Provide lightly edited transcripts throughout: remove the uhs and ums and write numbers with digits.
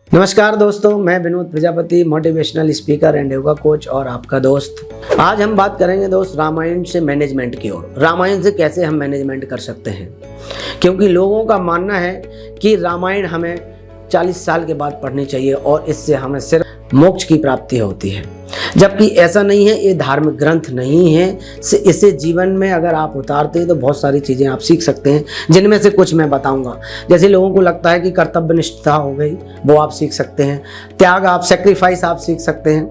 नमस्कार दोस्तों, मैं Vinod Prajapati, motivational speaker and yoga coach और आपका दोस्त। आज हम बात करेंगे दोस्त रामायण से मैनेजमेंट की ओर। रामायण से कैसे हम मैनेजमेंट कर सकते हैं, क्योंकि लोगों का मानना है कि रामायण हमें 40 साल के बाद पढ़नी चाहिए और इससे हमें सिर्फ मोक्ष की प्राप्ति होती है, जबकि ऐसा नहीं है। ये धार्मिक ग्रंथ नहीं है। इसे जीवन में अगर आप उतारते हैं तो बहुत सारी चीज़ें आप सीख सकते हैं, जिनमें से कुछ मैं बताऊंगा। जैसे लोगों को लगता है कि कर्तव्य निष्ठा हो गई, वो आप सीख सकते हैं। त्याग, आप सेक्रीफाइस आप सीख सकते हैं,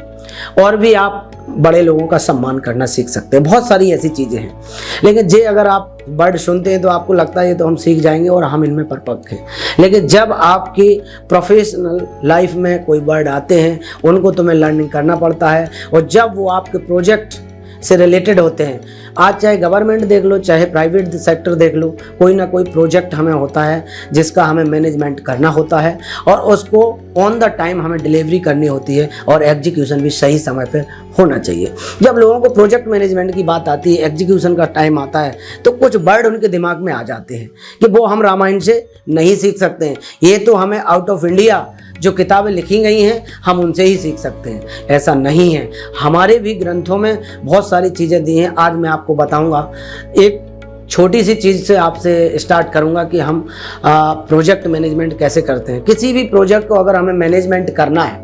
और भी आप बड़े लोगों का सम्मान करना सीख सकते हैं। बहुत सारी ऐसी चीज़ें हैं। लेकिन जे अगर आप वर्ड सुनते हैं तो आपको लगता है ये तो हम सीख जाएंगे और हम इनमें परपक्व हैं। लेकिन जब आपकी प्रोफेशनल लाइफ में कोई वर्ड आते हैं, उनको तुम्हें लर्निंग करना पड़ता है, और जब वो आपके प्रोजेक्ट से रिलेटेड होते हैं, आज चाहे गवर्नमेंट देख लो चाहे प्राइवेट सेक्टर देख लो, कोई ना कोई प्रोजेक्ट हमें होता है जिसका हमें मैनेजमेंट करना होता है, और उसको ऑन द टाइम हमें डिलीवरी करनी होती है, और एग्जीक्यूशन भी सही समय पर होना चाहिए। जब लोगों को प्रोजेक्ट मैनेजमेंट की बात आती है, एग्जीक्यूशन का टाइम आता है, तो कुछ वर्ड उनके दिमाग में आ जाते हैं कि वो हम रामायण से नहीं सीख सकते हैं, ये तो हमें आउट ऑफ इंडिया जो किताबें लिखी गई हैं हम उनसे ही सीख सकते हैं। ऐसा नहीं है, हमारे भी ग्रंथों में बहुत सारी चीज़ें दी हैं। आज मैं आपको बताऊंगा, एक छोटी सी चीज़ से आपसे स्टार्ट करूंगा कि हम प्रोजेक्ट मैनेजमेंट कैसे करते हैं। किसी भी प्रोजेक्ट को अगर हमें मैनेजमेंट करना है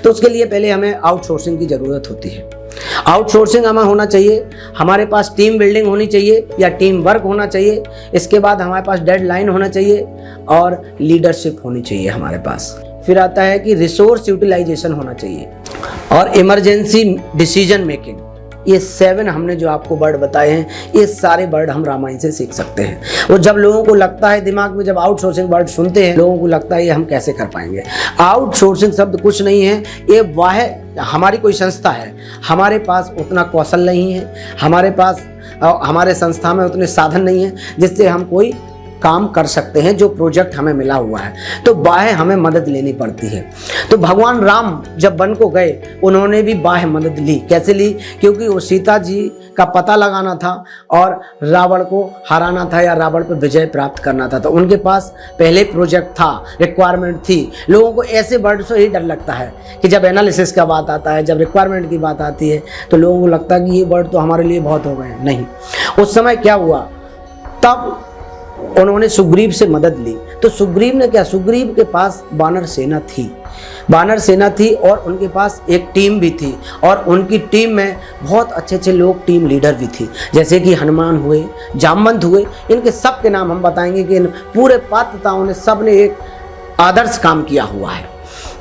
तो उसके लिए पहले हमें आउटसोर्सिंग की ज़रूरत होती है। आउटसोर्सिंग हमें होना चाहिए, हमारे पास टीम बिल्डिंग होनी चाहिए या टीम वर्क होना चाहिए। इसके बाद हमारे पास डेडलाइन होना चाहिए और लीडरशिप होनी चाहिए हमारे पास। फिर आता है कि रिसोर्स यूटिलाइजेशन होना चाहिए और इमरजेंसी डिसीजन मेकिंग। ये 7 हमने जो आपको वर्ड बताए हैं, ये सारे वर्ड हम रामायण से सीख सकते हैं। और जब लोगों को लगता है दिमाग में, जब आउटसोर्सिंग वर्ड सुनते हैं, लोगों को लगता है ये हम कैसे कर पाएंगे। आउटसोर्सिंग शब्द कुछ नहीं है, ये वाह हमारी कोई संस्था है, हमारे पास उतना कौशल नहीं है, हमारे पास हमारे संस्था में उतने साधन नहीं है जिससे हम कोई काम कर सकते हैं जो प्रोजेक्ट हमें मिला हुआ है, तो बाह्य हमें मदद लेनी पड़ती है। तो भगवान राम जब वन को गए, उन्होंने भी बाह्य मदद ली। कैसे ली? क्योंकि वो सीता जी का पता लगाना था और रावण को हराना था या रावण पर विजय प्राप्त करना था। तो उनके पास पहले प्रोजेक्ट था, रिक्वायरमेंट थी। लोगों को ऐसे वर्ड से ही डर लगता है कि जब एनालिसिस का बात आता है, जब रिक्वायरमेंट की बात आती है, तो लोगों को लगता है कि ये वर्ड तो हमारे लिए बहुत हो गए। नहीं, उस समय क्या हुआ, तब उन्होंने सुग्रीव से मदद ली। तो सुग्रीव ने क्या, सुग्रीव के पास वानर सेना थी, वानर सेना थी, और उनके पास एक टीम भी थी, और उनकी टीम में बहुत अच्छे अच्छे लोग, टीम लीडर भी थी, जैसे कि हनुमान हुए, जामवंत हुए। इनके सब के नाम हम बताएंगे कि इन पूरे पात्रताओं ने, सब ने एक आदर्श काम किया हुआ है।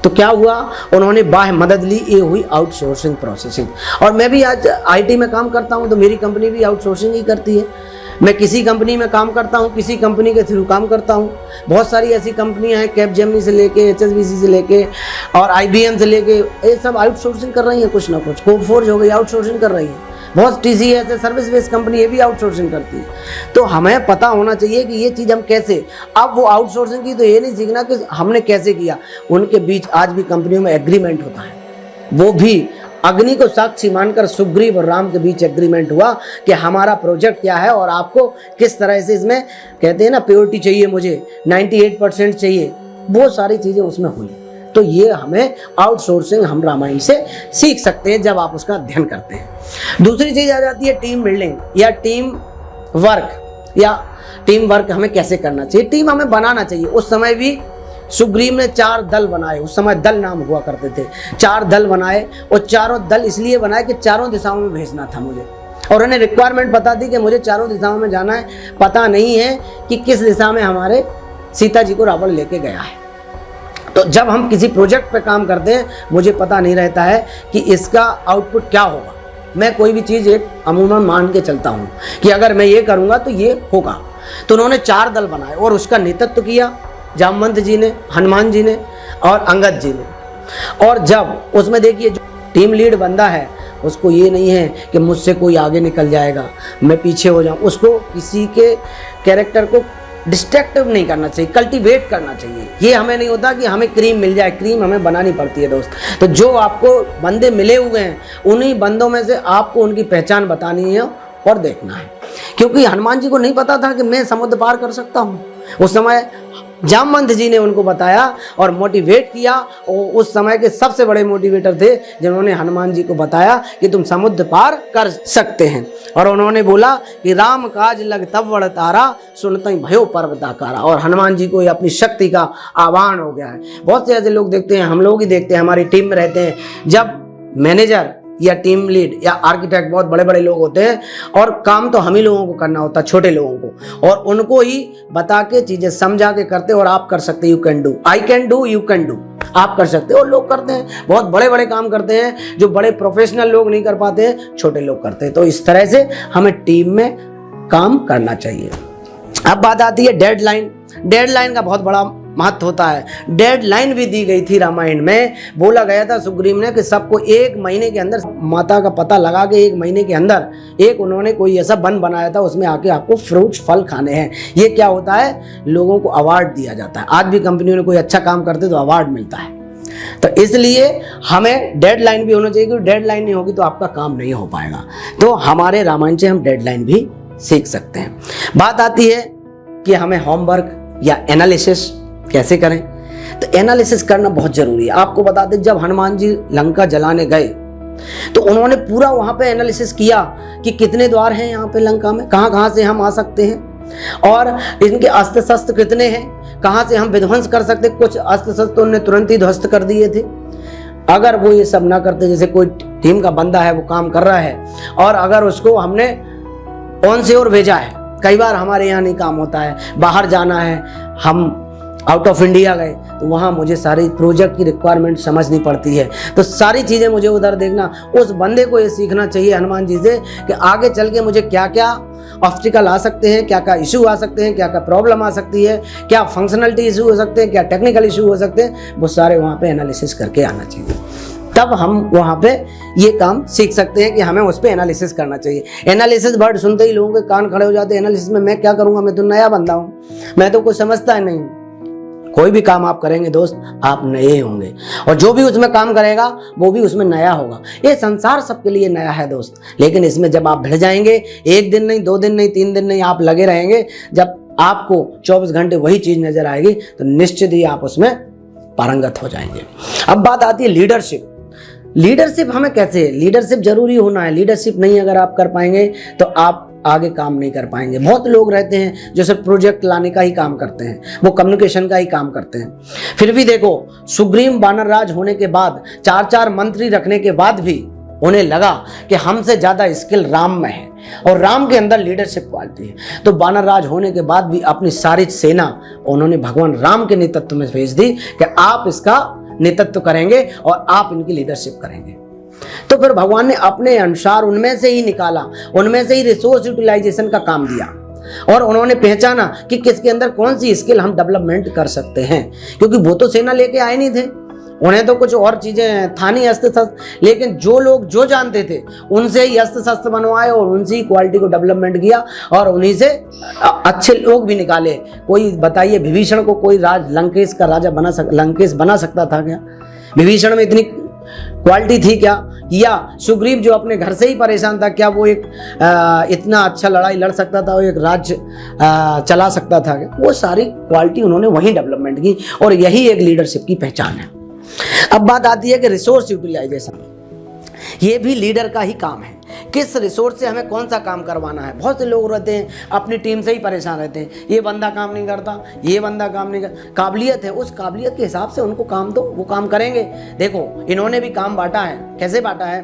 तो क्या हुआ, उन्होंने बाह्य मदद ली, ये हुई आउटसोर्सिंग प्रोसेसिंग। और मैं भी आज IT में काम करता हूँ, तो मेरी कंपनी भी आउटसोर्सिंग ही करती है। मैं किसी कंपनी में काम करता हूँ, किसी कंपनी के थ्रू काम करता हूँ। बहुत सारी ऐसी कंपनियां हैं, कैपजेमिनी से लेके HSBC से लेके और IBM से लेके, ये सब आउटसोर्सिंग कर रही हैं कुछ ना कुछ। कोफोर्ज हो गई, आउटसोर्सिंग कर रही है। बहुत TCS है, सर्विस बेस्ड कंपनी, ये भी आउटसोर्सिंग करती है। तो हमें पता होना चाहिए कि ये चीज़ हम कैसे, अब वो आउटसोर्सिंग की तो ये नहीं सीखना कि हमने कैसे किया। उनके बीच आज भी कंपनियों में एग्रीमेंट होता है, वो भी अग्नि को साक्षी मानकर सुग्रीव और राम के बीच एग्रीमेंट हुआ कि हमारा प्रोजेक्ट क्या है और आपको किस तरह से, इसमें कहते हैं ना प्योरिटी चाहिए, मुझे 98% चाहिए, वो सारी चीज़ें उसमें हुई। तो ये हमें आउटसोर्सिंग हम रामायण से सीख सकते हैं जब आप उसका अध्ययन करते हैं। दूसरी चीज़ आ जाती है टीम बिल्डिंग या टीम वर्क। या टीम वर्क हमें कैसे करना चाहिए, टीम हमें बनाना चाहिए। उस समय भी सुग्रीव ने 4 दल बनाए, उस समय दल नाम हुआ करते थे। 4 दल बनाए, और चारों दल इसलिए बनाए कि चारों दिशाओं में भेजना था मुझे, और उन्हें रिक्वायरमेंट पता थी कि मुझे चारों दिशाओं में जाना है। पता नहीं है कि किस दिशा में हमारे सीता जी को रावण लेके गया है। तो जब हम किसी प्रोजेक्ट पे काम करते हैं, मुझे पता नहीं रहता है कि इसका आउटपुट क्या होगा। मैं कोई भी चीज़ एक अमूमन मान के चलता हूँ कि अगर मैं ये करूँगा तो ये होगा। तो उन्होंने 4 दल बनाए और उसका नेतृत्व किया जामवंत जी ने, हनुमान जी ने और अंगद जी ने। और जब उसमें देखिए, जो टीम लीड बंदा है, उसको ये नहीं है कि मुझसे कोई आगे निकल जाएगा, मैं पीछे हो जाऊं। उसको किसी के कैरेक्टर को डिस्ट्रैक्टिव नहीं करना चाहिए, कल्टीवेट करना चाहिए। ये हमें नहीं होता कि हमें क्रीम मिल जाए, क्रीम हमें बनानी पड़ती है दोस्त। तो जो आपको बंदे मिले हुए हैं, उन्हीं बंदों में से आपको उनकी पहचान बतानी है और देखना है। क्योंकि हनुमान जी को नहीं पता था कि मैं समुद्र पार कर सकता हूँ। उस समय जामवंत जी ने उनको बताया और मोटिवेट किया। और उस समय के सबसे बड़े मोटिवेटर थे जिन्होंने हनुमान जी को बताया कि तुम समुद्र पार कर सकते हैं। और उन्होंने बोला कि राम काज लग तब बड़ तारा, सुनते भयो पर्वताकारा। और हनुमान जी को ये अपनी शक्ति का आह्वान हो गया है। बहुत से ऐसे लोग देखते हैं, हम लोग ही देखते हैं, हमारी टीम में रहते हैं, जब मैनेजर या टीम लीड या आर्किटेक्ट बहुत बड़े बड़े लोग होते हैं और काम तो हम ही लोगों को करना होता है, छोटे लोगों को, और उनको ही बता के चीजें समझा के करते। और आप कर सकते, you can do, I can do, you can do, आप कर सकते हो। और लोग करते हैं, बहुत बड़े बड़े काम करते हैं जो बड़े प्रोफेशनल लोग नहीं कर पाते हैं, छोटे लोग करते हैं। तो इस तरह से हमें टीम में काम करना चाहिए। अब बात आती है डेडलाइन। डेडलाइन का बहुत बड़ा महत्व होता है। डेडलाइन भी दी गई थी रामायण में। बोला गया था सुग्रीव ने कि सबको 1 महीने के अंदर माता का पता लगा के 1 महीने के अंदर एक उन्होंने कोई ऐसा वन बनाया था, उसमें आके आपको फ्रूट्स फल खाने हैं। ये क्या होता है, लोगों को अवार्ड दिया जाता है। आज भी कंपनियों ने कोई अच्छा काम करते तो अवार्ड मिलता है। तो इसलिए हमें डेडलाइन भी होना चाहिए, क्योंकि डेडलाइन नहीं होगी तो आपका काम नहीं हो पाएगा। तो हमारे रामायण से हम डेडलाइन भी सीख सकते हैं। बात आती है कि हमें होमवर्क या एनालिसिस कैसे करें। तो एनालिसिस करना बहुत जरूरी है। आपको बता दें, जब हनुमान जी लंका जलाने गए तो उन्होंने पूरा वहां पे एनालिसिस किया कि कितने द्वार हैं यहाँ पे लंका में, कहाँ कहाँ से हम आ सकते हैं और इनके अस्त्र शस्त्र कितने हैं, कहाँ से हम विध्वंस कर सकते। कुछ अस्त्र शस्त्र उन्होंने तुरंत ही ध्वस्त कर दिए थे। अगर वो ये सब ना करते, जैसे कोई टीम का बंदा है वो काम कर रहा है और अगर उसको हमने ऑन से और भेजा है, कई बार हमारे यहाँ नहीं काम होता है, बाहर जाना है, हम आउट ऑफ इंडिया गए तो वहाँ मुझे सारी प्रोजेक्ट की रिक्वायरमेंट समझनी पड़ती है, तो सारी चीज़ें मुझे उधर देखना। उस बंदे को ये सीखना चाहिए हनुमान जी से कि आगे चल के मुझे क्या क्या ऑब्स्टिकल आ सकते हैं, क्या क्या इशू आ सकते हैं, क्या क्या प्रॉब्लम आ सकती है, क्या फंक्शनलिटी इशू हो सकते हैं, क्या टेक्निकल इशू हो सकते हैं, वो सारे वहाँ पे एनालिसिस करके आना चाहिए। तब हम वहाँ पे ये काम सीख सकते हैं कि हमें उस पर एनालिसिस करना चाहिए। एनालिसिस वर्ड सुनते ही लोगों के कान खड़े हो जाते हैं। एनालिसिस में मैं क्या करूँगा, मैं तो नया बंदा हूँ, मैं तो कुछ समझता ही नहीं। कोई भी काम आप करेंगे दोस्त, आप नए होंगे और जो भी उसमें काम करेगा वो भी उसमें नया होगा। ये संसार सबके लिए नया है दोस्त, लेकिन इसमें जब आप भिड़ जाएंगे, 1 दिन नहीं, 2 दिन नहीं, 3 दिन नहीं, आप लगे रहेंगे, जब आपको 24 घंटे वही चीज नजर आएगी तो निश्चित ही आप उसमें पारंगत हो जाएंगे। अब बात आती है लीडरशिप। लीडरशिप हमें कैसे, लीडरशिप जरूरी होना है। लीडरशिप नहीं अगर आप कर पाएंगे तो आप आगे काम नहीं कर पाएंगे। बहुत लोग रहते हैं जो सिर्फ प्रोजेक्ट लाने का ही काम करते हैं, वो कम्युनिकेशन का ही काम करते हैं। फिर भी देखो, सुग्रीव वानर राज होने के बाद, 4 मंत्री रखने के बाद भी उन्हें लगा कि हमसे ज्यादा स्किल राम में है और राम के अंदर लीडरशिप क्वालिटी है। तो वानर राज होने के बाद भी अपनी सारी सेना उन्होंने भगवान राम के नेतृत्व में भेज दी कि आप इसका नेतृत्व करेंगे और आप इनकी लीडरशिप करेंगे। तो फिर भगवान ने अपने अनुसार उनमें से ही निकाला, उनमें से ही रिसोर्स यूटिलाइजेशन का काम दिया और उन्होंने पहचाना कि किसके अंदर कौन सी स्किल हम डेवलपमेंट कर सकते हैं, क्योंकि वो तो सेना लेके आए नहीं थे, उन्हें तो कुछ और चीजें था नहीं, अस्त्र शस्त्र, लेकिन जो लोग जो जानते थे उनसे ही अस्त्र शस्त्र बनवाए और उनसे ही क्वालिटी को डेवलपमेंट किया और उन्हीं से अच्छे लोग भी निकाले। कोई बताइए, विभीषण को कोई लंकेश का राजा लंकेश बना सकता था क्या? विभीषण में इतनी क्वालिटी थी क्या? या सुग्रीव जो अपने घर से ही परेशान था, क्या वो एक इतना अच्छा लड़ाई लड़ सकता था, वो एक राज्य चला सकता था क्या? वो सारी क्वालिटी उन्होंने वहीं डेवलपमेंट की और यही एक लीडरशिप की पहचान है। अब बात आती है कि रिसोर्स यूटिलाइजेशन, ये भी लीडर का ही काम है। किस रिसोर्स से हमें कौन सा काम करवाना है। बहुत से लोग रहते हैं अपनी टीम से ही परेशान रहते हैं, ये बंदा काम नहीं करता, ये बंदा काम नहीं करता। काबिलियत है, उस काबिलियत के हिसाब से उनको काम दो, वो काम करेंगे। देखो, इन्होंने भी काम बांटा है। कैसे बांटा है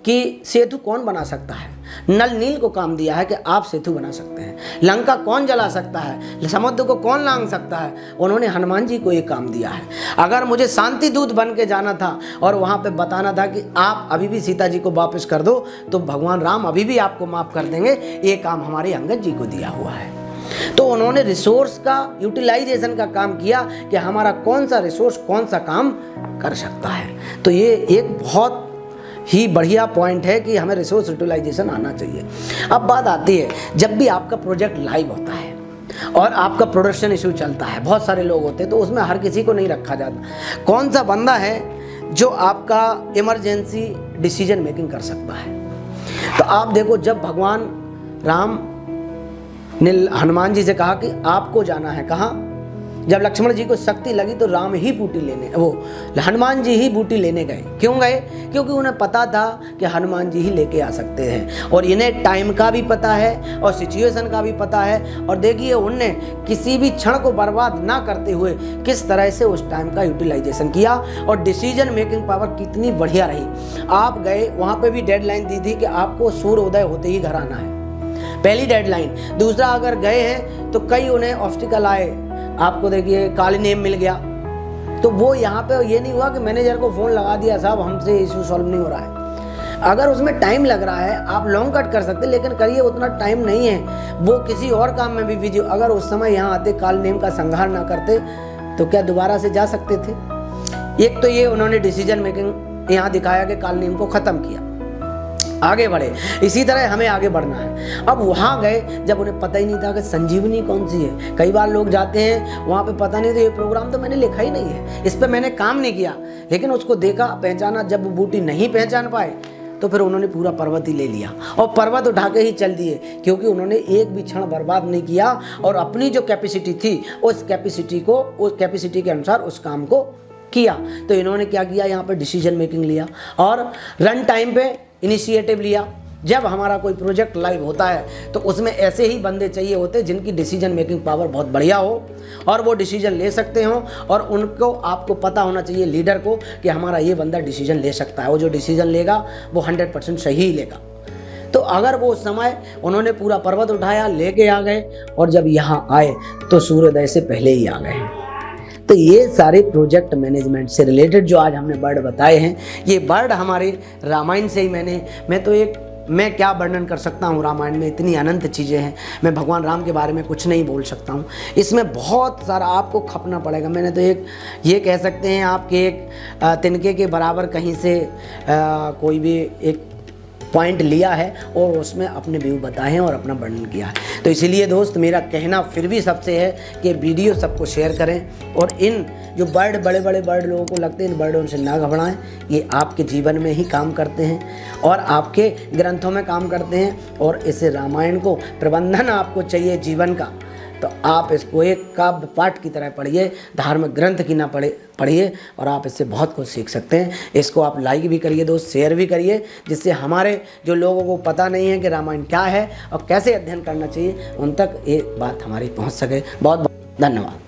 कि सेतु कौन बना सकता है, नल नील को काम दिया है कि आप सेतु बना सकते हैं। लंका कौन जला सकता है, समुद्र को कौन लांग सकता है, उन्होंने हनुमान जी को ये काम दिया है। अगर मुझे शांति दूत बन के जाना था और वहाँ पे बताना था कि आप अभी भी सीता जी को वापस कर दो, तो भगवान राम अभी भी आपको माफ़ कर देंगे, ये काम हमारे अंगद जी को दिया हुआ है। तो उन्होंने रिसोर्स का यूटिलाइजेशन का काम किया कि हमारा कौन सा रिसोर्स कौन सा काम कर सकता है। तो ये एक बहुत ही बढ़िया पॉइंट है कि हमें रिसोर्स यूटिलाइजेशन आना चाहिए। अब बात आती है, जब भी आपका प्रोजेक्ट लाइव होता है और आपका प्रोडक्शन इशू चलता है, बहुत सारे लोग होते हैं, तो उसमें हर किसी को नहीं रखा जाता। कौन सा बंदा है जो आपका इमरजेंसी डिसीजन मेकिंग कर सकता है? तो आप देखो, जब भगवान राम ने हनुमान जी से कहा कि आपको जाना है कहाँ, जब लक्ष्मण जी को शक्ति लगी तो राम ही बूटी लेने, वो हनुमान जी ही बूटी लेने गए। क्यों गए? क्योंकि उन्हें पता था कि हनुमान जी ही लेके आ सकते हैं, और इन्हें टाइम का भी पता है और सिचुएशन का भी पता है। और देखिए उनने किसी भी क्षण को बर्बाद ना करते हुए किस तरह से उस टाइम का यूटिलाइजेशन किया, और डिसीजन मेकिंग पावर कितनी बढ़िया रही। आप गए, वहाँ पे भी डेडलाइन दी थी कि आपको सूर्योदय होते ही घर आना है, पहली डेडलाइन। दूसरा, अगर गए हैं तो कई उन्हें ऑब्स्टिकल आए, आपको देखिए काली नेम मिल गया, तो वो यहाँ पे ये नहीं हुआ कि मैनेजर को फ़ोन लगा दिया साहब हमसे इशू सॉल्व नहीं हो रहा है। अगर उसमें टाइम लग रहा है आप लॉन्ग कट कर सकते, लेकिन करिए, उतना टाइम नहीं है, वो किसी और काम में भी बिजी। अगर उस समय यहाँ आते, काल नेम का संहार ना करते, तो क्या दोबारा से जा सकते थे? एक तो ये उन्होंने डिसीजन मेकिंग यहाँ दिखाया कि काल नेम को ख़त्म किया, आगे बढ़े। इसी तरह हमें आगे बढ़ना है। अब वहाँ गए जब उन्हें पता ही नहीं था कि संजीवनी कौन सी है। कई बार लोग जाते हैं वहाँ पे पता नहीं, तो ये प्रोग्राम तो मैंने लिखा ही नहीं है, इस पर मैंने काम नहीं किया, लेकिन उसको देखा, पहचाना। जब वो बूटी नहीं पहचान पाए तो फिर उन्होंने पूरा पर्वत ही ले लिया और पर्वत उठा के ही चल दिए, क्योंकि उन्होंने एक भी क्षण बर्बाद नहीं किया और अपनी जो कैपेसिटी थी उस कैपेसिटी के अनुसार उस काम को किया। तो इन्होंने क्या किया, यहाँ पे डिसीजन मेकिंग लिया और रन टाइम पे इनिशिएटिव लिया। जब हमारा कोई प्रोजेक्ट लाइव होता है तो उसमें ऐसे ही बंदे चाहिए होते हैं जिनकी डिसीजन मेकिंग पावर बहुत बढ़िया हो और वो डिसीजन ले सकते हो, और उनको आपको पता होना चाहिए लीडर को कि हमारा ये बंदा डिसीजन ले सकता है, वो जो डिसीजन लेगा वो 100% सही ही लेगा। तो अगर वो उस समय उन्होंने पूरा पर्वत उठाया, लेके आ गए, और जब यहाँ आए तो सूर्योदय से पहले ही आ गए। तो ये सारे प्रोजेक्ट मैनेजमेंट से रिलेटेड जो आज हमने वर्ड बताए हैं, ये वर्ड हमारे रामायण से ही मैं क्या वर्णन कर सकता हूँ। रामायण में इतनी अनंत चीज़ें हैं, मैं भगवान राम के बारे में कुछ नहीं बोल सकता हूँ। इसमें बहुत सारा आपको खपना पड़ेगा। मैंने तो ये कह सकते हैं आपके एक तिनके के बराबर कहीं से कोई भी एक पॉइंट लिया है और उसमें अपने व्यू बताए हैं और अपना वर्णन किया है। तो इसीलिए दोस्त मेरा कहना फिर भी सबसे है कि वीडियो सबको शेयर करें, और इन जो बड़े बर्ड लोगों को लगते हैं, इन बर्डों से ना घबराएं। ये आपके जीवन में ही काम करते हैं और आपके ग्रंथों में काम करते हैं, और इस रामायण को प्रबंधन आपको चाहिए जीवन का, तो आप इसको एक काव्य पाठ की तरह पढ़िए, धार्मिक ग्रंथ की ना पढ़िए, और आप इससे बहुत कुछ सीख सकते हैं। इसको आप लाइक भी करिए दोस्त, शेयर भी करिए, जिससे हमारे जो लोगों को पता नहीं है कि रामायण क्या है और कैसे अध्ययन करना चाहिए, उन तक ये बात हमारी पहुंच सके। बहुत बहुत धन्यवाद।